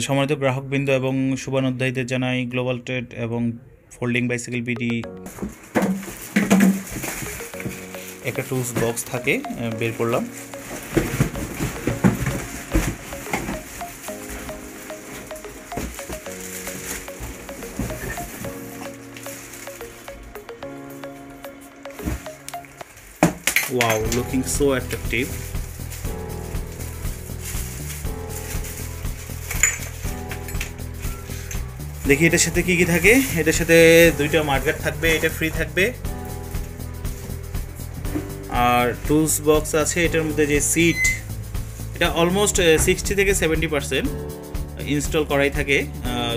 সম্মানিত গ্রাহকবৃন্দ এবং শুভানুধ্যায়ীদের জানাই গ্লোবাল ট্রেড এবং ফোল্ডিং বাইসাইকেল বিডি একটা টুলস বক্স থাকে, বের করলাম। Wow, looking so attractive. দেখি এটার সাথে কি কি থাকে। এটার সাথে দুইটা মার্কেট থাকবে, এটা ফ্রি থাকবে। আর টুলস বক্স আছে। এটার মধ্যে যে সিট, এটা অলমোস্ট 60 থেকে 70% ইনস্টল করাই থাকে।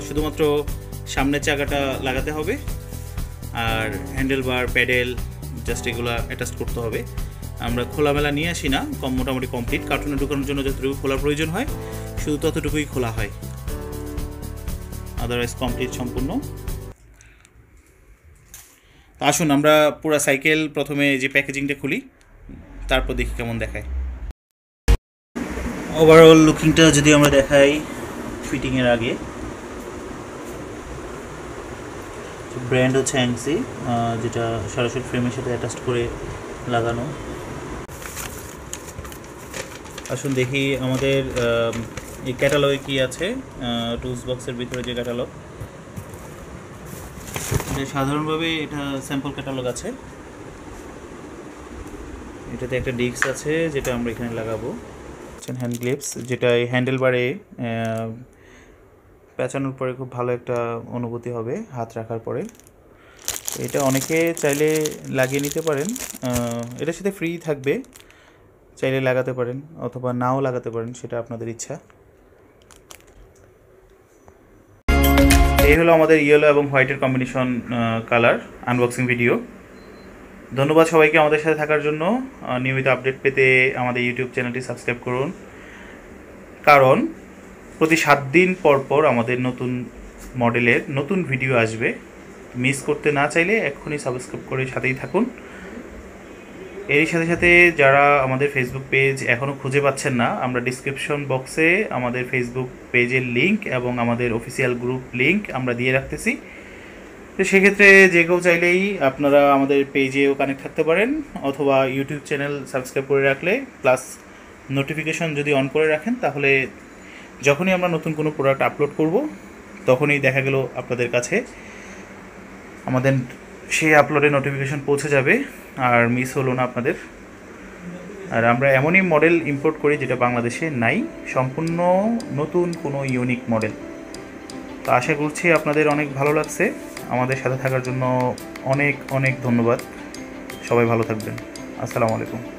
শুধুমাত্র সামনের চাকাটা লাগাতে হবে আর হ্যান্ডেল বার, প্যাডেল জাস্ট এগুলো অ্যাটাচ করতে হবে। আমরা খোলামেলা নিয়ে আসি না, মোটামুটি কমপ্লিট। কার্টুনে ঢোকানোর জন্য যতটুকু খোলার প্রয়োজন হয় শুধু ততটুকুই খোলা হয়, আদারওয়াইজ কমপ্লিট সম্পূর্ণ। আসুন আমরা পুরো সাইকেল প্রথমে যে প্যাকেজিংটা খুলি, তারপর দেখি কেমন দেখায়। ওভারঅল লুকিংটা যদি আমরা দেখাই ফিটিংয়ের আগে, ব্র্যান্ড হচ্ছে অ্যাংসি, যেটা সরাসরি ফ্রেমের সাথে অ্যাটাচ করে লাগানো। আসুন দেখি আমাদের এই ক্যাটালগে কি আছে। টুলস বক্সের ভিতরে যে ক্যাটালগ, এটা সাধারণভাবে এটা স্যাম্পল ক্যাটালগ আছে। এটাতে একটা ডিস্ক আছে যেটা আমরা এখানে লাগাবো। হ্যান্ড গ্লিপস, যেটা এই হ্যান্ডেল বারে পেঁচানোর পরে খুব ভালো একটা অনুভূতি হবে হাত রাখার পরে। এটা অনেকে চাইলে লাগিয়ে নিতে পারেন, এটার সাথে ফ্রি থাকবে, চাইলে লাগাতে পারেন অথবা নাও লাগাতে পারেন, সেটা আপনাদের ইচ্ছা। এই হলো আমাদের ইয়েলো এবং হোয়াইটের কম্বিনেশন কালার আনবক্সিং ভিডিও। ধন্যবাদ সবাইকে আমাদের সাথে থাকার জন্য। নিয়মিত আপডেট পেতে আমাদের ইউটিউব চ্যানেলটি সাবস্ক্রাইব করুন, কারণ প্রতি 7 দিন পর পর আমাদের নতুন মডেলের নতুন ভিডিও আসবে। মিস করতে না চাইলে এক্ষুনি সাবস্ক্রাইব করে সাথেই থাকুন। এর সাথে সাথে যারা আমাদের ফেসবুক পেজ এখনও খুঁজে পাচ্ছেন না, আমরা ডিসক্রিপশন বক্সে আমাদের ফেসবুক পেজের লিঙ্ক এবং আমাদের অফিসিয়াল গ্রুপ লিঙ্ক আমরা দিয়ে রাখতেছি। তো সেক্ষেত্রে যে কেউ চাইলেই আপনারা আমাদের পেজেও কানেক্ট থাকতে পারেন, অথবা ইউটিউব চ্যানেল সাবস্ক্রাইব করে রাখলে প্লাস নোটিফিকেশন যদি অন করে রাখেন, তাহলে যখনই আমরা নতুন কোনো প্রোডাক্ট আপলোড করব তখনই দেখা গেল আপনাদের কাছে আমাদের সেই আপলোডের নোটিফিকেশন পৌঁছে যাবে, আর মিস হলো না আপনাদের। আর আমরা এমনই মডেল ইম্পোর্ট করি যেটা বাংলাদেশে নাই, সম্পূর্ণ নতুন কোনো ইউনিক মডেল। তো আশা করছি আপনাদের অনেক ভালো লাগছে। আমাদের সাথে থাকার জন্য অনেক অনেক ধন্যবাদ। সবাই ভালো থাকবেন। আসসালামু আলাইকুম।